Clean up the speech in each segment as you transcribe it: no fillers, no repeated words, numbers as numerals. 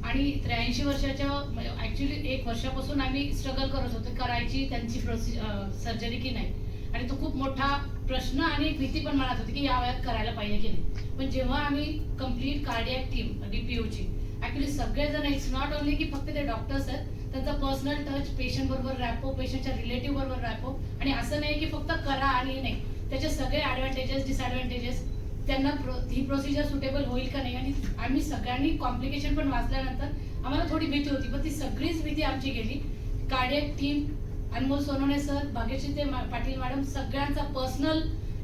आणि 83 वर्षाच्या ॲक्च्युली 1 वर्षापासून आम्ही स्ट्रगल करत होतो करायची त्यांची सर्जरी की नाही. आणि तो खूप मोठा प्रश्न आणि एक भीती पण मनात होती की या वयात करायला पाहिजे की नाही. पण जेव्हा आम्ही कंप्लीट कार्डियक टीम DPOची ॲक्च्युली सगळेजण, इट्स नॉट ओनली की फक्त ते डॉक्टर्स आहेत, त्यांचा पर्सनल टच, पेशंट बरोबर रॅपो, पेशंटच्या रिलेटिव्ह बरोबर रॅपो. आणि असं नाही की फक्त करा आणि नाही, त्याचे सगळे ॲडव्हान्टेजेस डिसॲडव्हान्टेजेस, त्यांना ही प्रोसिजर सुटेबल होईल का नाही. आणि आम्ही सगळ्यांनी कॉम्प्लिकेशन पण वाचल्यानंतर आम्हाला थोडी भीती होती, पण ती सगळीच भीती आमची गेली. कार्डियक टीम, अनमोल सोनवणे सर, भाग्यश्री पाटील मॅडम, सगळ्यांचा पर्सनल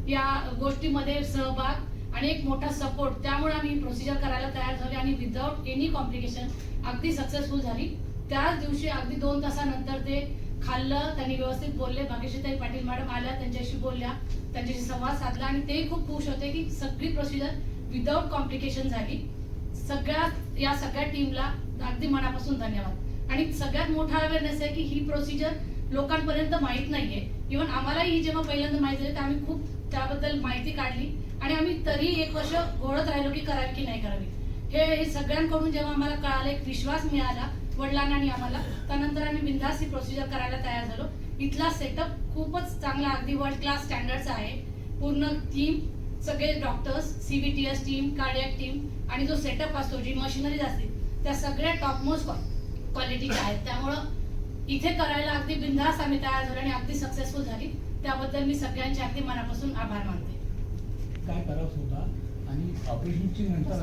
या गोष्टीमध्ये सहभाग आणि एक मोठा सपोर्ट, त्यामुळे आम्ही प्रोसिजर करायला तयार झाले आणि विदाउट एनी कॉम्प्लिकेशन अगदी सक्सेसफुल झाली. त्याच दिवशी अगदी 2 तासानंतर ते खाल्लं, त्यांनी व्यवस्थित बोलले. भाग्यश्री पाटील मॅडम आल्या, त्यांच्याशी बोलल्या, त्यांच्याशी संवाद साधला आणि तेही खूप खुश होते की सगळी प्रोसिजर विदाउट कॉम्प्लिकेशन झाली. या सगळ्या टीमला अगदी मनापासून धन्यवाद. आणि सगळ्यात मोठा अवेअरनेस आहे की ही प्रोसिजर लोकांपर्यंत माहीत नाहीये. इव्हन आम्हालाही ही जेव्हा पहिल्यांदा माहिती झाली तर आम्ही खूप त्याबद्दल माहिती काढली आणि आम्ही तरी 1 वर्ष घोळत राहिलो की करावी की नाही करावी. हे सगळ्यांकडून जेव्हा आम्हाला कळालं, एक विश्वास मिळाला वडिलांना आणि आम्हाला, त्यानंतर आम्ही बिनधास्त ही प्रोसिजर करायला तयार झालो. इथला सेटअप खूपच चांगला, अगदी वर्ल्ड क्लास स्टँडर्डचा आहे. पूर्ण टीम, सगळे doctors, CVTS team, cardiac team आणि जो सेटअप असतो, जी मशिनरीज असते, त्या सगळ्या टॉपमोस्ट क्वालिटीच्या आहेत. त्यामुळं इथे करायला अगदी बिनधास्त आम्ही तयार झालो आणि अगदी सक्सेसफुल झाली. त्याबद्दल मी सगळ्यांचे अगदी मनापासून आभार मानते. काय त्रास होता आणि ऑपरेशनची नंतर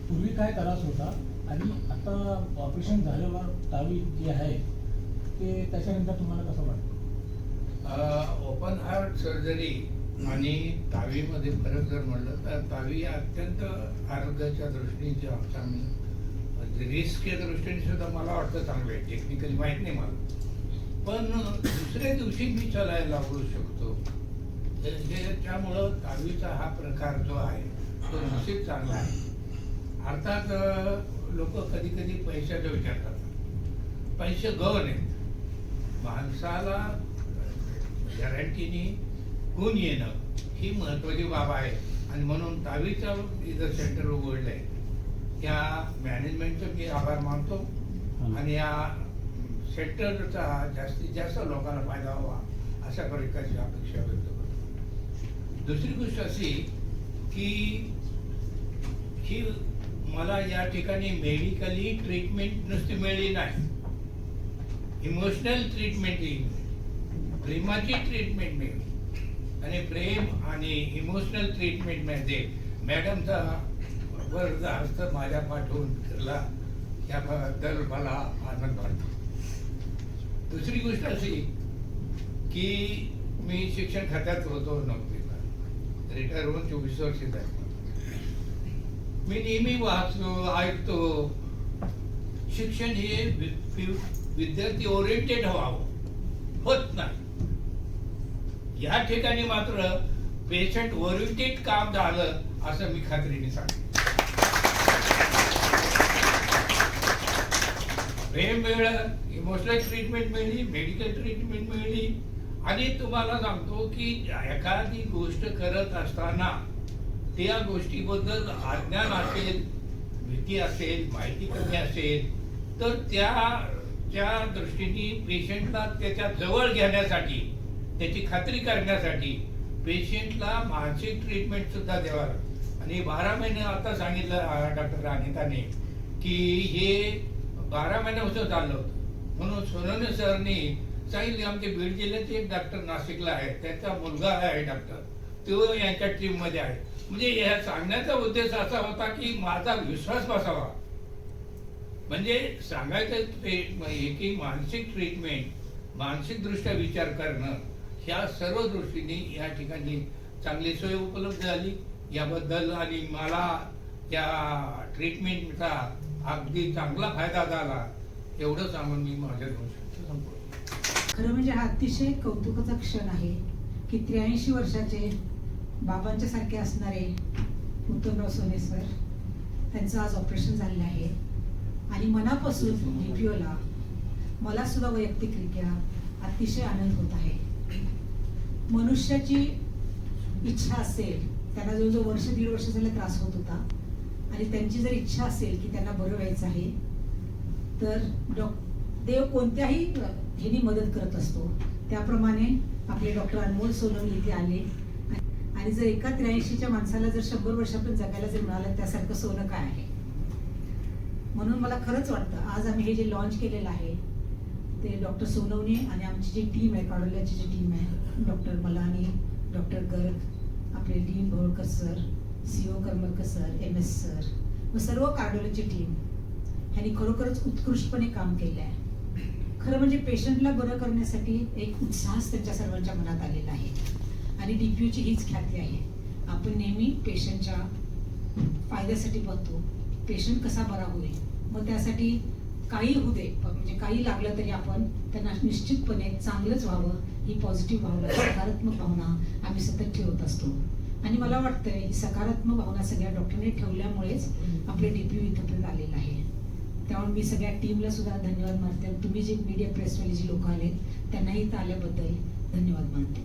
पूर्वी काय त्रास होता आणि आता ऑपरेशन झाल्यावर तावी जे आहे ते त्याच्यानंतर तुम्हाला कसं वाटतं? ओपन हार्ट सर्जरी आणि तावीमध्ये फरक जर म्हणलं तर तावी अत्यंत आरोग्याच्या दृष्टीने चांगली, रिस्कच्या दृष्टीने सुद्धा मला वाटतं चांगलं आहे. टेक्निकली माहीत नाही मला, पण दुसऱ्या दिवशी मी चालायला लागू शकतो. त्यामुळं तावीचा हा प्रकार जो आहे तो निश्चित चांगला आहे. अर्थात लोक कधी कधी पैशाचा विचार करतात. पैसे गौण आहेत. माणसाला गॅरंटीने गुण येणं ही महत्वाची बाब आहे. आणि म्हणून तावीचं इथं सेंटर उघडलं आहे. या मॅनेजमेंटचा मी आभार मानतो आणि या सेंटरचा जास्तीत जास्त लोकांना फायदा व्हावा अशा प्रकारची अपेक्षा व्यक्त करतो. दुसरी गोष्ट अशी की ही मला या ठिकाणी मेडिकली ट्रीटमेंट नुसती मिळली नाही, इमोशनल ट्रीटमेंटही, प्रेमाची ट्रीटमेंट मिळली. आणि प्रेम आणि इमोशनल ट्रीटमेंटमध्ये मॅडमचा वरचा हस्त माझ्या पाठवून केला, याबद्दल मला आनंद वाटतो. दुसरी गोष्ट अशी की मी शिक्षण खात्यात होतो नोकरीला, रिटायर होऊन 24 वर्ष झाली. मी नेहमी वाचतो, ऐकतो, शिक्षण हे विद्यार्थी ओरिएंटेड व्हावं, होत नाही. या ठिकाणी मात्र पेशंट ओरिएंटेड काम झालं असं मी खात्रीने सांगतो. प्रेम मिळालं, इमोशनल ट्रीटमेंट मिळली, मेडिकल ट्रीटमेंट मिळली. आणि तुम्हाला सांगतो की एखादी गोष्ट करत असताना त्या गोष्टीबद्दल अज्ञान असेल, भीती असेल, माहिती कमी असेल तर त्या दृष्टीने पेशंटला त्याच्या जवळ घेण्यासाठी, त्याची खात्री करण्यासाठी पेशंटला मानसिक ट्रीटमेंट सुद्धा द्यावा. आणि 12 महिने आता सांगितलं डॉक्टर अनिताने की हे 12 महिन्यापासून चाललं होतं. म्हणून सोनवणे सरनी सांगितले, आमचे बीड जिल्ह्याचे एक डॉक्टर नाशिकला आहे, त्याचा मुलगा आहे डॉक्टर, तो यांच्या टीम मध्ये आहे. म्हणजे या सांगण्याचा उद्देश असा होता की माझा विश्वास बसावा. म्हणजे सांगायचं की मानसिक ट्रीटमेंट, मानसिक दृष्ट्या विचार करणं, ह्या सर्व दृष्टीने या ठिकाणी चांगली सोय उपलब्ध झाली याबद्दल. आणि मला त्या ट्रीटमेंटचा अगदी चांगला फायदा झाला एवढं सांगून मी माझ्या गोष्टी संपवतो. खरं म्हणजे हा अतिशय कौतुकाचा क्षण आहे की 83 वर्षाचे बाबांच्या सारखे असणारे उत्तमराव सोने सर, त्यांचं आज ऑपरेशन झालेलं आहे. आणि मनापासून DPOला, मला सुद्धा वैयक्तिकरित्या अतिशय आनंद होत आहे. मनुष्याची इच्छा असेल, त्याला जो 1-1.5 वर्ष झाले त्रास होत होता, आणि त्यांची जर इच्छा असेल की त्यांना बरं व्हायचं आहे तर देव कोणत्याही ह्यानी मदत करत असतो. त्याप्रमाणे आपले डॉक्टर अनमोल सोनवणे इथे आले आणि जर एका 83च्या माणसाला जर 100 वर्षापर्यंत जगायला जर मिळालं त्यासारखं सोनं काय आहे. म्हणून मला खरंच वाटतं आज आम्ही हे जे लॉन्च केलेलं आहे ते डॉक्टर सोनवणे आणि आमची जी टीम आहे, काडोल्याची जी टीम आहे, डॉक्टर मलानी, डॉक्टर गर्ग, आपले dean Bholkar sir, CO Karmarkar sir, MS sir व सर्व काडोल्याची टीम ह्यांनी खरोखरच उत्कृष्टपणे काम केलं आहे. खरं म्हणजे पेशंटला बरं करण्यासाठी एक उत्साहच त्यांच्या सर्वांच्या मनात आलेला आहे आणि DPOची हीच ख्याती आहे. आपण नेहमी पेशंटच्या फायद्यासाठी बघतो, पेशंट कसा बरा होईल, मग त्यासाठी काही होऊ दे, म्हणजे काही लागलं तरी आपण त्यांना निश्चितपणे चांगलंच व्हावं ही पॉझिटिव्ह भावना, सकारात्मक भावना आम्ही सतत ठेवत असतो. आणि मला वाटतंय ही सकारात्मक भावना सगळ्या डॉक्टरने ठेवल्यामुळेच आपले DPO इथपर्यंत आलेलं आहे. त्यामुळे मी सगळ्या टीमला सुद्धा धन्यवाद मानते. तुम्ही जे मीडिया प्रेसवाले जी लोक आलेत त्यांनाही इथं आल्याबद्दल धन्यवाद मानते.